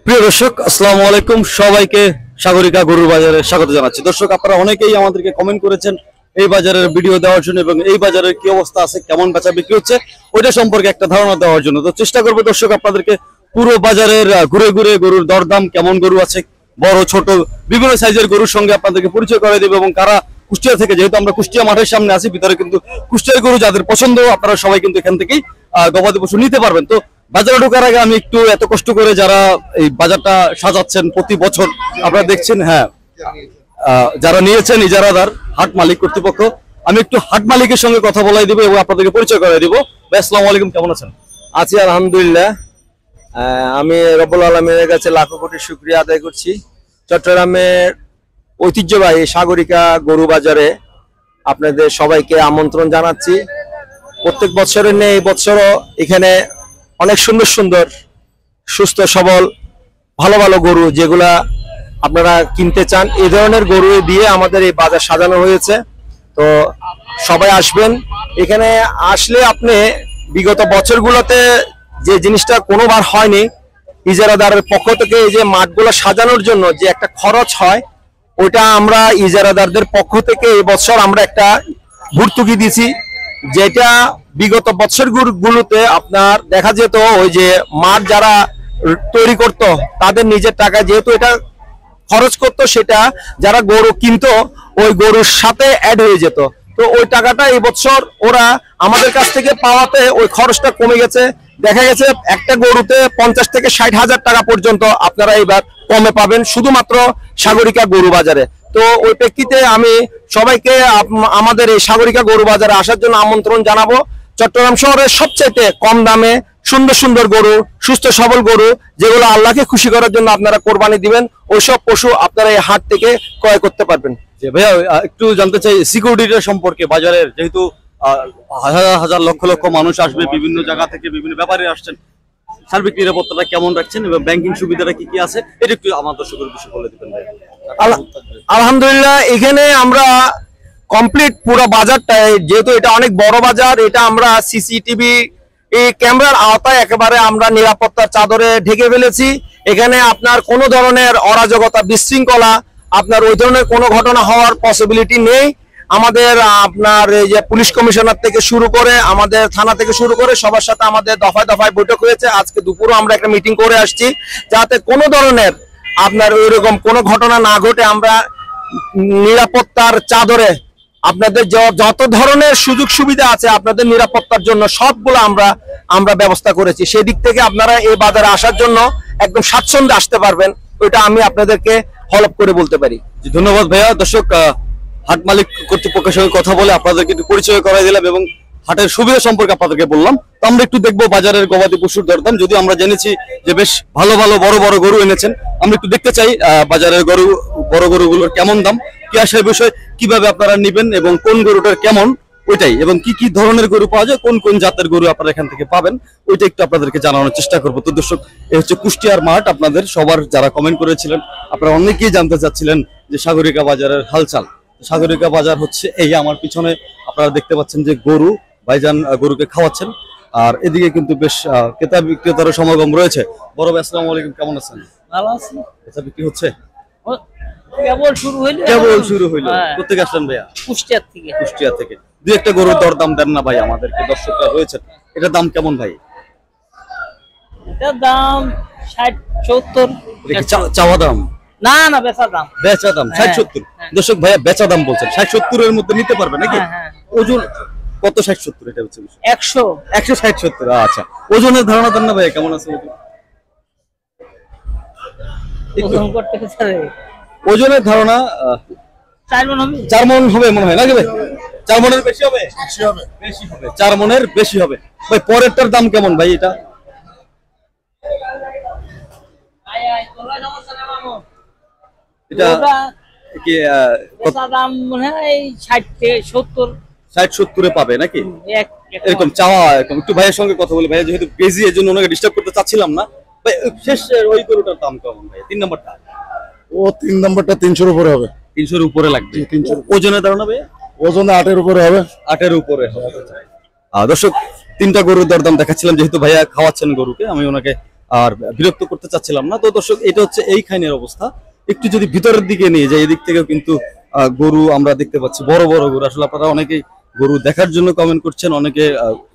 প্রিয় দর্শক, আসসালামু আলাইকুম। সবাইকে সাগরিকা গরুর বাজারে স্বাগত জানাচ্ছি। দর্শক, আপনারা অনেকেই আমাদেরকে কমেন্ট করেছেন এই বাজারের ভিডিও দেওয়ার জন্য এবং এই বাজারের কি অবস্থা আছে, কেমন বেচা বিক্রি হচ্ছে ওইটা সম্পর্কে একটা ধারণা দেওয়ার জন্য। তো চেষ্টা করবো দর্শক আপনাদেরকে পুরো বাজারের ঘুরে ঘুরে গরুর দরদাম, কেমন গরু আছে, বড় ছোট বিভিন্ন সাইজের গরুর সঙ্গে আপনাদেরকে পরিচয় করে দেবো। এবং কারা কুষ্টিয়া থেকে, যেহেতু আমরা কুষ্টিয়া মাঠের সামনে আছি, ভিতরে কিন্তু কুষ্টিয়ার গরু যাদের পছন্দ আপনারা সবাই কিন্তু এখান থেকেই গবাদি পশু নিতে পারবেন। তো বাজারে ঢোকার আগে আমি একটু এত কষ্ট করে যারা এই বাজারটা সাজাচ্ছেন প্রতি বছর আপনারা দেখছেন, হ্যাঁ, যারা নিয়েছেন ইজারাদার হাট মালিক কর্তৃপক্ষ, আমি একটু হাট মালিকের সঙ্গে কথা বলাই দিব এবং আপনাদেরকে পরিচয় করে দিব। ভাই, আসসালামু আলাইকুম, কেমন আছেন? আছি আলহামদুলিল্লাহ। আমি রব্বুল আলমীর কাছে লাখো কোটি শুকরিয়া আদায় করছি। চট্টগ্রামের ঐতিহ্যবাহী সাগরিকা গরু বাজারে আপনাদের সবাইকে আমন্ত্রণ জানাচ্ছি। প্রত্যেক বছরের নেই, এই বছরও এখানে অনেক সুন্দর সুন্দর সুস্থ সবল ভালো ভালো গরু যেগুলা আপনারা কিনতে চান, এই ধরনের গরু দিয়ে আমাদের এই বাজার সাজানো হয়েছে। তো সবাই আসবেন। এখানে আসলে আপনি বিগত বছরগুলোতে যে জিনিসটা কোনোবার হয়নি, ইজারাদারের পক্ষ থেকে এই যে মাঠগুলো সাজানোর জন্য যে একটা খরচ হয়, ওইটা আমরা ইজারাদারদের পক্ষ থেকে এই বছর আমরা একটা ভর্তুকি দিছি, যেটা বিগত বছরগুলোতে আপনার দেখা যেত ওই যে মাঠ যারা তৈরি করত তাদের নিজের টাকা যেহেতু এটা খরচ করতো, সেটা যারা গরু কিনতো ওই গরুর সাথে অ্যাড হয়ে যেত। তো ওই টাকাটা এই বছর ওরা আমাদের কাছ থেকে পাওয়াতে ওই খরচটা কমে গেছে। দেখা গেছে একটা গরুতে 50 থেকে 60,000 টাকা পর্যন্ত আপনারা এবার কমে পাবেন শুধুমাত্র সাগরিকা গরু বাজারে। তো ওই প্রেক্ষিতে আমি সবাইকে আমাদের এই সাগরিকা গরু বাজারে আসার জন্য আমন্ত্রণ জানাবো। চট্টগ্রাম শহরের সবচাইতে কম দামে সুন্দর সুন্দর গরু, সুস্থ সবল গরু যেগুলো আল্লাহকে খুশি করার জন্য আপনারা কোরবানি দিবেন, ওইসব পশু আপনারা এই হাট থেকে ক্রয় করতে পারবেন। যে ভাইয়া, একটু জানতে চাই সিকিউরিটিটা সম্পর্কে। বাজারের যেহেতু হাজার হাজার লক্ষ লক্ষ মানুষ আসবে, বিভিন্ন জায়গা থেকে বিভিন্ন ব্যাপারে আসছেন, সার্বিক নিরাপত্তাটা কেমন রাখছেন এবং ব্যাংকিং সুবিধাটা কি কি আছে, এটা একটু আমার দর্শকের বিষয়ে বলে দিবেন ভাই। আলহামদুলিল্লাহ, এখানে আমরা কমপ্লিট পুরো বাজারটায়, যেহেতু এটা অনেক বড় বাজার, এটা আমরা সিসিটিভি এই ক্যামেরার আওতায় একেবারে আমরা নিরাপত্তার চাদরে ঢেকে ফেলেছি। এখানে আপনার কোনো ধরনের অরাজকতা, বিশৃঙ্খলা, আপনার ওই ধরনের কোনো ঘটনা হওয়ার পসিবিলিটি নেই। আমাদের আপনার এই যে পুলিশ কমিশনার থেকে শুরু করে আমাদের থানা থেকে শুরু করে সবার সাথে আমাদের দফায় দফায় বৈঠক হয়েছে। আজকে দুপুরও আমরা একটা মিটিং করে আসছি, যাতে কোনো ধরনের আপনার ওইরকম কোনো ঘটনা না ঘটে। আমরা নিরাপত্তার চাদরে আপনাদের যত ধরনের সুযোগ সুবিধা আছে আপনাদের নিরাপত্তার জন্য সবগুলো আমরা ব্যবস্থা করেছি। সেই দিক থেকে আপনারা এই বাজারে আসার জন্য একদম স্বাচ্ছন্দ্যে আসতে পারবেন, ওইটা আমি আপনাদেরকে হলফ করে বলতে পারি। ধন্যবাদ ভাইয়া। দর্শক, হাট মালিক কর্তৃপক্ষের সঙ্গে কথা বলে আপনাদেরকে একটু পরিচয় করাই দিলাম এবং হাটের সুবিধা সম্পর্কে আপনাদেরকে বললাম। তো আমরা একটু দেখবো বাজারের গবাদি পশুর দরদাম। যদিও আমরা জেনেছি যে বেশ ভালো ভালো বড় বড় গরু এনেছেন, আমরা একটু দেখতে চাই বাজারের গরু, বড় গরুগুলোর কেমন দাম, কি আসার বিষয়, কিভাবে আপনারা নিবেন এবং কোন গরুটার কেমন ওইটাই, এবং কি কি ধরনের গরু পাওয়া যায়, কোন কোন জাতের গরু আপনারা এখান থেকে পাবেন, ওইটা একটু আপনাদেরকে জানানোর চেষ্টা করবো। তো দর্শক, এই হচ্ছে কুষ্টিয়ার মাঠ। আপনাদের সবার যারা কমেন্ট করেছিলেন, আপনারা অনেকেই জানতে চাচ্ছিলেন যে সাগরিকা বাজারের হালচাল। সাগরিকা বাজার হচ্ছে এই আমার পিছনে আপনারা দেখতে পাচ্ছেন যে গরু ভাইজান গরুকে খাওয়াচ্ছেন, আর এদিকে কিন্তু বেশ ক্রেতা বিক্রেতার সমাগম রয়েছে। বড় ভাই, আসসালামু আলাইকুম, কেমন আছেন? ভালো আছি। বেচা বিক্রি হচ্ছে? কেবল শুরু হইলো। কোথেকে আসলেন ভাইয়া? কুষ্টিয়া থেকে। দুই একটা গরুর দরদাম দেন না ভাই আমাদেরকে, দর্শকরা রয়েছে। এটার দাম কেমন ভাই? এটার দাম 60-70। চাওয়া দাম না না, বেচা দাম। 60-70। দর্শক, ভাইয়া বেচা দাম বলছেন, 60-70 এর মধ্যে নিতে পারবে নাকি? ওজন কত? 60-70 এটা হচ্ছে 100-60-70। আচ্ছা, ওজনের ধারণা দেন না ভাইয়া, কেমন আছে ওজনের ধারণা? 4 মণ হবে মনে হয় নাকি ভাই? 4 মণের বেশি হবে? বেশি হবে, 4 মণের বেশি হবে ভাই। পরেরটার দাম কেমন ভাই? এটা কি দাম মনে হয় 60-70 পাবে নাকি এরকম চাওয়া? একটু ভাইয়ের সঙ্গে কথা বলি। ভাইয়া যেহেতু বেজি, এর জন্য ওনাকে ডিস্টার্ব করতে চাচ্ছিলাম না ভাই। শেষ ওই গরুটার দাম কেমন ভাই? 3 নম্বরটা? ও 3 নম্বরটা 300-এর উপরে হবে। 300-এর উপরে লাগবে? 300। ওজনের ধারণা ভাই? ওজনে 8-এর উপরে হবে। 8-এর উপরে হবে। দর্শক, 3টা গরুর দরদাম দেখাচ্ছিলাম, যেহেতু ভাইয়া খাওয়াচ্ছেন গরুকে, আমি ওনাকে আর বিরক্ত করতে চাচ্ছিলাম না। তো দর্শক, এটা হচ্ছে এই খাইনের অবস্থা। একটু যদি ভিতরের দিকে নিয়ে যাই, এদিক থেকেও কিন্তু গরু আমরা দেখতে পাচ্ছি, বড় বড় গরু। আসলে আপনারা অনেকেই গরু দেখার জন্য কমেন্ট করছেন, অনেকে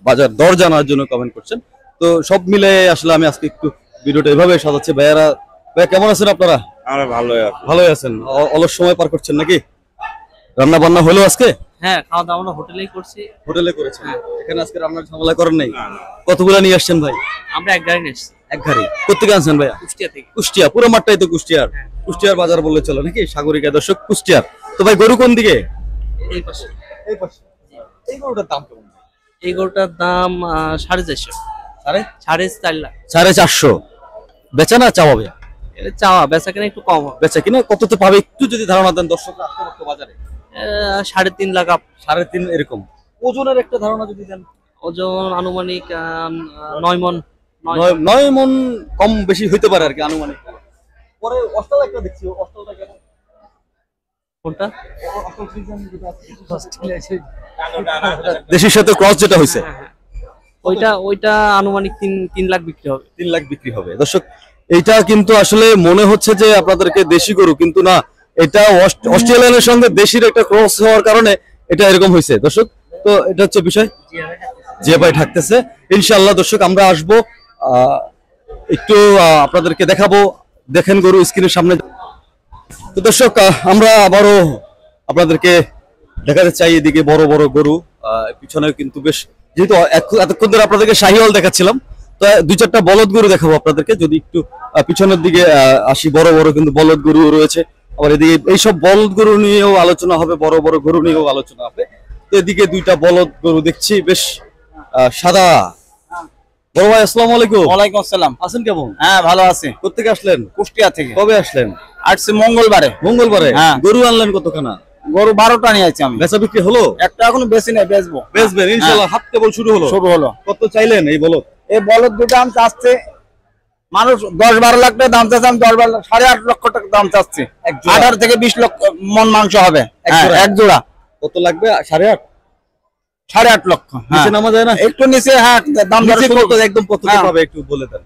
বাজার দর জানার জন্য কমেন্ট করছেন। তো সব মিলে আসলে আমি আজকে একটু ভিডিওটা এভাবে সাজাচ্ছি। ভাইয়া কেমন আছেন আপনারা? আমরা ভালোই আছেন? অলস সময় পার করছেন নাকি? রান্না বান্না হলো আজকে? হ্যাঁ, খাওয়া দাওয়া আমরা হোটেলেই করছি। হোটেলে করেছেন? এখানে আজকে রান্নার ঝামেলা করেন নাই? কতগুলা নিয়ে আসছেন ভাই? আমরা এক গাড়ি নিয়েছি এক গাড়ি। কোথেকে আনছেন ভাইয়া? কুষ্টিয়া থেকে। কুষ্টিয়া? পুরো মাঠটাই তো কুষ্টিয়ার। কুষ্টিয়ার বাজার বললে চলে নাকি? সাগরিকা দর্শক কুষ্টিয়ার। তো ভাই গরু কোন দিকে? এই পাশে। এই পাশে। এই গরুটার দাম কেমন? এই গরুটার দাম 450। 4.5 লাখ। 450। বেচা না চাওয়া ভাইয়া? এটা চাওয়া, বেচা কেনা একটু কম হবে। বেচা কিনা কততে পাবে একটু যদি ধারণা দেন দর্শকরা আসতে পারতো বাজারে? 3.5 লাখ। 3.5 এরকম। ওজনের একটা ধারণা যদি দেন। ওজন আনুমানিক 9 মণ। 9 মণ কম বেশি হইতে পারে আর কি আনুমানিক। পরে অস্টাল একটা দেখছি, অস্টালটা কেমন? কোনটা? দেশির সাথে ক্রস যেটা হইছে, ওইটা আনুমানিক 3 লাখ বিক্রি হবে। 3 লাখ বিক্রি হবে। দর্শক, এইটা কিন্তু আসলে মনে হচ্ছে যে আপনাদেরকে দেশি গরু, কিন্তু না, এটা অস্ট্রেলিয়ানের সঙ্গে দেশির একটা ক্রস হওয়ার কারণে এটা এরকম হয়েছে দর্শক। তো এটা হচ্ছে বিষয়। যে ভাই থাকতেছে ইনশাআল্লাহ। দর্শক, আমরা আসবো, একটু আপনাদেরকে দেখাবো। দেখেন গরু স্ক্রিনের সামনে। তো দর্শক, আমরা আবারও আপনাদেরকে দেখাতে চাই এদিকে বড় বড় গরু। পিছনে কিন্তু বেশ, যেহেতু এতক্ষণ ধরে আপনাদেরকে শাহিওয়াল দেখাচ্ছিলাম, তো 2-4টা বলদ গরু দেখাবো আপনাদেরকে। যদি একটু পিছনের দিকে আসি, বড় বড় কিন্তু বলদ গরু রয়েছে। আবার এদিকে এইসব বলদ গরু নিয়েও আলোচনা হবে, বড় বড় গরু নিয়েও আলোচনা হবে। তো এদিকে 2টা বলদ গরু দেখছি, বেশ সাদা। বড় ভাই আসসালামু আলাইকুম। ওয়ালাইকুম আসসালাম। আছেন কেমন? হ্যাঁ, ভালো আছি। কোত্থেকে আসলেন? কুষ্টিয়া থেকে। কবে আসলেন? আসছে মঙ্গলবারে। মঙ্গলবারে? হ্যাঁ। গরু আনলেন কতখানা? গরু 12টা নিয়ে আছি আমি। বেচা বিক্রি হলো? একটা এখনো বেশি নেই, বেচবো। বেচবেন ইনশাআল্লাহ? হাট কেবল শুরু হলো? শুরু হলো। কত চাইলেন এই বলদ? এই বলদ দুটো দাম চাচ্ছে মানুষ 10-12 লাখ টাকা দাম চাচ্ছে, আমি 10-12 লাখ 8.5 লক্ষ টাকা দাম চাচ্ছি। 18 থেকে 20 লক্ষ মন মাংস হবে এক জোড়া। কত লাগবে? 8.5? 8.5 লক্ষ। নিচে নামা যায় না? একটু নিচে, হ্যাঁ, দাম দর নিচে শুরু। কত একদম কত হ্যাঁ। পাবে একটু বলে দেন।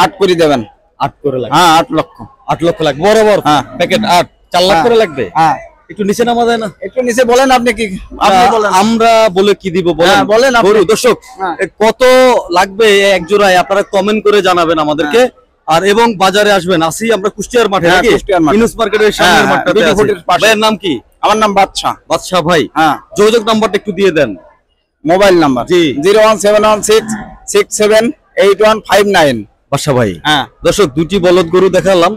8 করে দেবেন। 8 করে লাগবে? হ্যাঁ, 8 লক্ষ। 8 লক্ষ লাগবে বরাবর? হ্যাঁ। প্যাকেট 8 4 লাখ করে লাগবে? হ্যাঁ। একটু নিচে নামা যায় না? একটু নিচে বলেন, আপনি কি? আপনি বলেন। আমরা বলে কি দিব বলেন? হ্যাঁ, বলেন আপনি। গরু দর্শক, হ্যাঁ। কত লাগবে এক জোড়ায় আপনারা কমেন্ট করে জানাবেন আমাদেরকে। আর এবং বাজারে আসবেন। আসি আমরা কুষ্টিয়ার মাঠে হ্যাঁ, নাকি? কুষ্টিয়ার মাঠে। ইউনুস মার্কেটের সামনের হ্যাঁ, মাঠটাতে বিউটি আছি। ফুডের পাশে। ভাইয়ের নাম কি? আমার নাম বাদশা। বাদশা ভাই। হ্যাঁ। যোগাযোগ নাম্বারটা একটু দিয়ে দেন। মোবাইল নাম্বার জি। 01716678159। বাদশা ভাই। হ্যাঁ। দর্শক, 2টি বলদ গরু দেখালাম,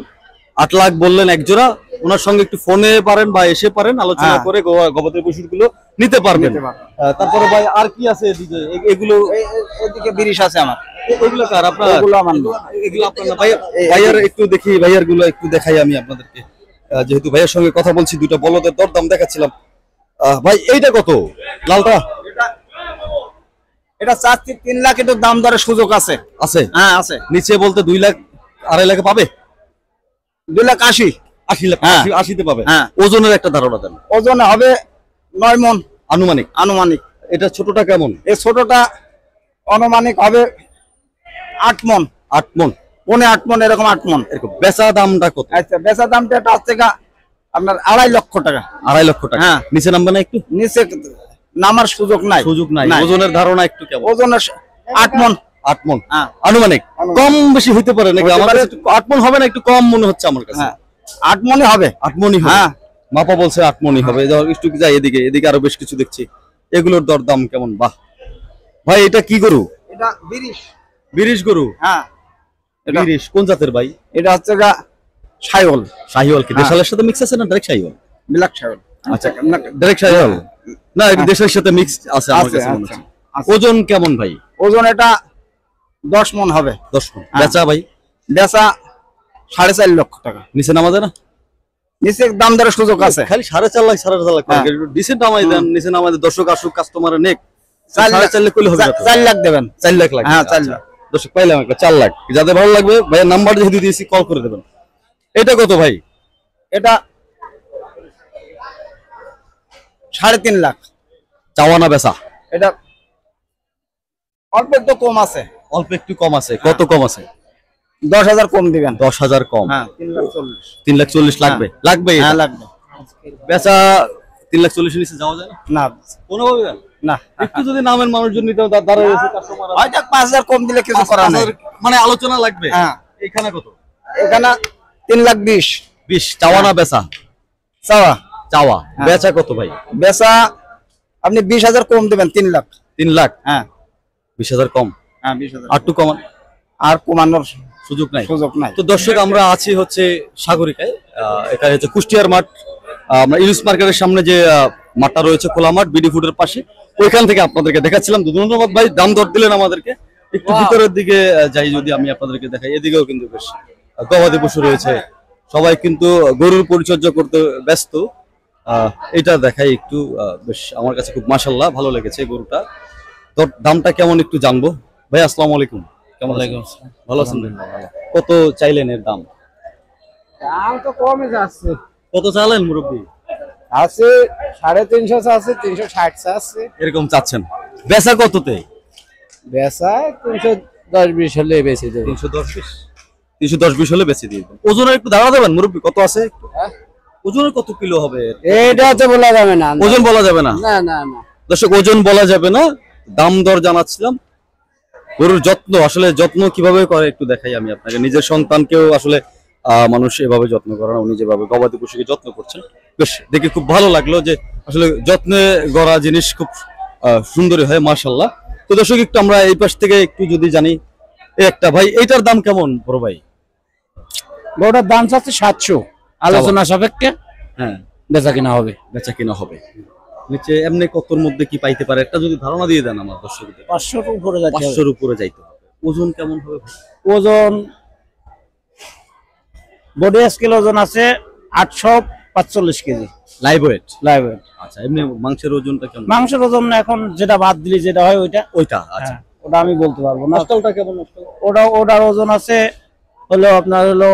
8 লাখ বললেন এক জোড়া। ওনার সঙ্গে একটু ফোনে পারেন বা এসে পারেন, আলোচনা হ্যাঁ। করে গবাদি পশুগুলো নিতে পারবেন। তারপরে ভাই আর কি আছে এদিকে? এগুলো এদিকে 20 আছে আমার। এগুলো কার? আপনার? ওগুলো আমার না। এগুলো আপনার না? ভাইয়ার একটু দেখি, ভাইয়ার গুলো একটু দেখাই আমি আপনাদেরকে। যেহেতু ভাইয়ার সঙ্গে কথা বলছি, 2টা বলদের দরদাম দেখাচ্ছিলাম। ভাই এইটা কত? লালটা? এটা চাচ্ছি 3 লাখ, একটু দাম দরের সুযোগ আছে। আছে? হ্যাঁ, আছে। নিচে বলতে 2 লাখ 2.5 লাখে পাবে? 2,80,000। 80 লাখ? হ্যাঁ। 80 তে পাবে? হ্যাঁ। ওজনের একটা ধারণা দেন ওজন হবে 9 মণ আনুমানিক। আনুমানিক। এটা ছোটটা কেমন? এই ছোটটা অনুমানিক হবে 8 মণ। 8 মণ? 8 মণ, এরকম 8 মণ। এরকম। বেচা দামটা কত? আচ্ছা, বেচা দামটা এটা হচ্ছে আপনার 2.5 লক্ষ টাকা। 2.5 লক্ষ টাকা? হ্যাঁ। নিচে নামবে না একটু? নিচে নামার সুযোগ নাই। সুযোগ নাই? ওজনের ধারণা একটু কেমন? ওজনের 8 মণ। 8 মণ হ্যাঁ। আনুমানিক? কম বেশি হইতে পারে নাকি? হতে আমার পারে। কাছে 8 মণ হবে না, একটু কম মনে হচ্ছে আমার কাছে। হ্যাঁ, 8 মণই হবে। 8 মণই হবে? হ্যাঁ। মাপা বলছে 8 মণই হবে। একটু যাই এদিকে, এদিকে আরো বেশ কিছু দেখছি। এগুলোর দরদাম কেমন? বাহ ভাই, এটা কি গরু? এটা 20। 20 গরু? হ্যাঁ। 20 কোন জাতের ভাই? এটা হচ্ছে শাইওয়াল। শাহিওয়াল? কি হ্যাঁ। দেশালের সাথে মিক্স আছে না ডাইরেক্ট শাহিওয়াল? ব্ল্যাক শাইওয়াল। আচ্ছা, ডাইরেক্ট শাহিওয়াল না, এটা দেশের সাথে মিক্স আছে আমার আছে, কাছে মনে আচ্ছা, হচ্ছে। আছে। ওজন কেমন ভাই? ওজন এটা 10 মণ হবে। 10 মণ? হ্যাঁ। বেচা ভাই? বেচা 4.5 লক্ষ টাকা। নিচে নামা যায় না? নিচে দাম দরের সুযোগ আছে। খালি 4.5 লাখ 4.5 লাখ হ্যাঁ। ডিসেন্ট নামাই দেন। নিচে নামাই দেন, দর্শক আসুক, কাস্টমারের নেক। 4 লাখ 4.5 লাখ কইলে হবে? 4 লাখ দেবেন। 4 লাখ লাগবে? হ্যাঁ, 4 আচ্ছা। লাখ। দর্শক পাইলাম একটা 4 লাখ। যাদের ভালো লাগবে ভাইয়ের নাম্বার যেহেতু দিয়েছি, কল করে দেবেন। এটা কত ভাই? এটা 3.5 লাখ। চাওয়া না বেচা? এটা অল্প একটু কম আছে। অল্প একটু কম আছে, কত কম আছে? 10,000 কম দিবেন। 10,000 কম। হ্যাঁ 3,40,000। 3,40,000 লাগবে, লাগবে এটা? হ্যাঁ লাগবে। বেচা 3,40,000 নিচে যাওয়া যায় না না কোনোভাবে? না, একটু যদি নামের মানুষজন নিতে দাঁড়ায় রয়েছে কাস্টমার, হয়তো 5,000 কম দিলে কিছু করার নেই। মানে আলোচনা লাগবে। হ্যাঁ এখানে কত? এখানে 3,20,000 20 চাওয়া না বেচা? চাওয়া। চাওয়া। বেচা কত ভাই? বেচা আপনি 20,000 কম দিবেন, 3 লাখ। 3 লাখ? হ্যাঁ 20,000 কম। হ্যাঁ 20,000 আর একটু কমান, আর কমানোর সুযোগ নাই। সুযোগ নাই। তো দর্শক আমরা আছি হচ্ছে সাগরিকায়, এখানে হচ্ছে কুষ্টিয়ার মাঠ। আমরা ইলিশ মার্কেটের সামনে যে মাঠটা রয়েছে, খোলা মাঠ, বিডি ফুডের পাশে, ওইখান থেকে আপনাদেরকে দেখাচ্ছিলাম। ধন্যবাদ ভাই, দাম দর দিলেন আমাদেরকে। একটু ভিতরের দিকে যাই যদি আমি আপনাদেরকে দেখাই, এদিকেও কিন্তু বেশ গবাদি পশু রয়েছে, সবাই কিন্তু গরুর পরিচর্যা করতে ব্যস্ত। এটা দেখাই একটু, বেশ আমার কাছে খুব মাশাআল্লাহ ভালো লেগেছে গরুটা। তো দামটা কেমন একটু জানবো। ভাই আসসালামু আলাইকুম, কেমন আছেন? ভালো আছেন ভাই? কত চাইলেন এর দাম? দাম তো কমই যাচ্ছে। কত চাইলেন মুরব্বী? আছে 350 আছে, 360 আছে। এরকম চাচ্ছেন? বেচা কততে? বেচা 310-20 হলে বেশি দেবে। 310-20 হলে বেশি দিয়ে দেবেন। ওজনের একটু ধারণা দেবেন মুরব্বী, কত আছে? ওজনের কত কিলো হবে? এটা তো বলা যাবে না। ওজন বলা যাবে না? না না না। দর্শক ওজন বলা যাবে না, দাম দর জানাচ্ছিলাম। গরুর যত্ন, আসলে যত্ন কিভাবে করে একটু দেখাই আমি আপনাকে। নিজের সন্তানকেও আসলে মানুষ এভাবে যত্ন করে না, উনি যেভাবে গবাদি পশুকে যত্ন করছেন, বেশ দেখে খুব ভালো লাগলো যে আসলে যত্নে গড়া জিনিস খুব সুন্দরই হয়, মাশাআল্লাহ। তো দর্শক একটু আমরা এই পাশ থেকে একটু যদি জানি, এই একটা ভাই, এইটার দাম কেমন বড় ভাই? গরুটার দাম চাচ্ছে 700, আলোচনা সাপেক্ষে হ্যাঁ বেচা কিনা হবে। বেচা কিনা হবে। নিচে এমনি কতর মধ্যে কি পাইতে পারে একটা যদি ধারণা দিয়ে দেন আমার দর্শকদের। 500 এর উপরে যাচ্ছে। 500-র উপরে যাইতে হবে। ওজন কেমন হবে ভাই? ওজন বডি স্কেল ওজন আছে 845 KG live weight? Live weight. আচ্ছা, এমনি মাংসের ওজনটা কেমন? মাংসের ওজন এখন যেটা বাদ দিলে যেটা হয় ওইটা। ওইটা আচ্ছা। হ্যাঁ, ওটা আমি বলতে পারবো না। নষ্টলটা কেমন? নষ্টল ওটার ওজন আছে হলো আপনার হলো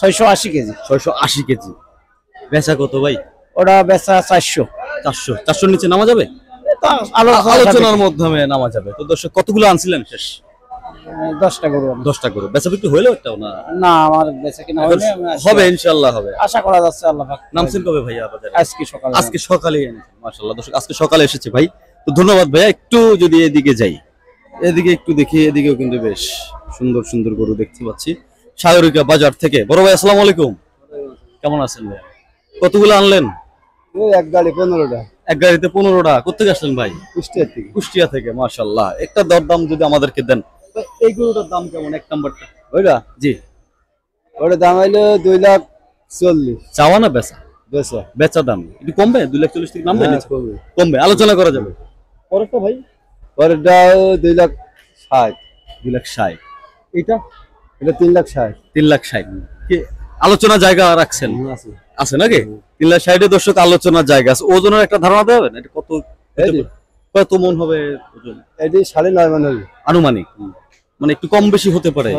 680 কেজি। 680 কেজি। বেচা কত ভাই? ওটা বেচা 400। 400-400 নিচে নামা যাবে? আলোচনার মাধ্যমে নামা যাবে। তো দর্শক কতগুলো আনছিলেন শেষ? 10টা গরু। 10টা করে। বেচা বিক্রি হইলো একটাও না? না, আমার বেচা কিনা হয়নি। হবে ইনশাআল্লাহ হবে, আশা করা যাচ্ছে। আল্লাহ পাক। নামছেন কবে ভাইয়া বাজারে? আজকে সকালে। আজকে সকালে এনেছেন, মাশাআল্লাহ। দর্শক আজকে সকালে এসেছে ভাই, তো ধন্যবাদ ভাইয়া। একটু যদি এদিকে যাই, এদিকে একটু দেখি, এদিকেও কিন্তু বেশ সুন্দর সুন্দর গরু দেখতে পাচ্ছি সাগরিকা বাজার থেকে। বড় ভাই আসসালামু আলাইকুম, কেমন আছেন ভাই? কতগুলো আনলেন? এক গাড়ি 15টা। এক গাড়িতে 15টা। কোথেকে আসলেন ভাই? কুষ্টিয়া থেকে। কুষ্টিয়া থেকে, মাশাআল্লাহ। একটা দরদাম যদি আমাদেরকে দেন। তো এই গরুটার দাম কেমন এক নাম্বারটা? ওইটা জি। ওটার দাম হইলো 2,40,000। চাওয়া না বেচা? বেচা। বেচা দাম একটু কমবে, 2,40,000 থেকে নামবে? হ্যাঁ, নিচে? কমবে, আলোচনা করা যাবে। পরেরটা ভাই? পরেরটা 2,60,000। 2,60,000। এটা? এটা 3,60,000। 3,60,000 কি আলোচনা জায়গা রাখছেন? আছে। আছে নাকি? 3,60,000 দর্শক আলোচনার জায়গা আছে। ওজনের একটা ধারণা দেবেন, এটা কত কত মন হবে ওজন? এটি 9.5 মণ হবে আনুমানিক, মানে একটু কম বেশি হতে পারে।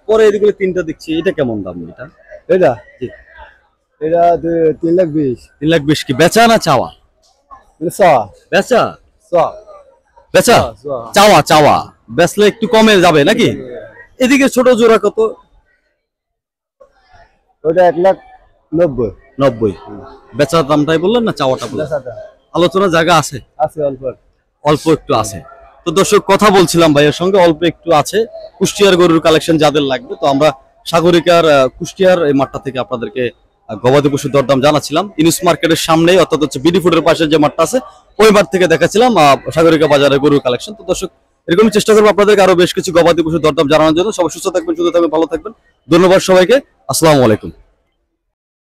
পরে এদিকে তিনটা দেখছি, এটা কেমন দাম? এটা এটা জি, এটা 3,20,000। 3,20,000 কি বেচা না চাওয়া? বেচা। বেচা? চা। বেচা? চাওয়া। চাওয়া বেচলে একটু কমে যাবে নাকি? এদিকে ছোট জোড়া কত? ওটা 1,90,000। 90। বেচার দামটাই বললেন না চাওয়াটা বললেন? আলোচনা জায়গা আছে? আছে অল্প। অল্প একটু আছে। তো দর্শক কথা বলছিলাম ভাইয়ের সঙ্গে, অল্প একটু আছে। কুষ্টিয়ার গরুর কালেকশন যাদের লাগবে, তো আমরা সাগরিকার কুষ্টিয়ার এই মাঠটা থেকে আপনাদেরকে গবাদি পশুর দরদাম জানাচ্ছিলাম। ইনিস মার্কেটের সামনেই, অর্থাৎ হচ্ছে বিডি ফুডের পাশে যে মাঠটা আছে, ওই মাঠ থেকে দেখাচ্ছিলাম সাগরিকা বাজারের গরুর কালেকশন। তো দর্শক এরকমই চেষ্টা করবো আপনাদেরকে আরো বেশ কিছু গবাদি পশুর দরদাম জানানোর জন্য। সবাই সুস্থ থাকবেন, সুস্থ থাকবেন, ভালো থাকবেন। ধন্যবাদ সবাইকে। আসসালামু আলাইকুম।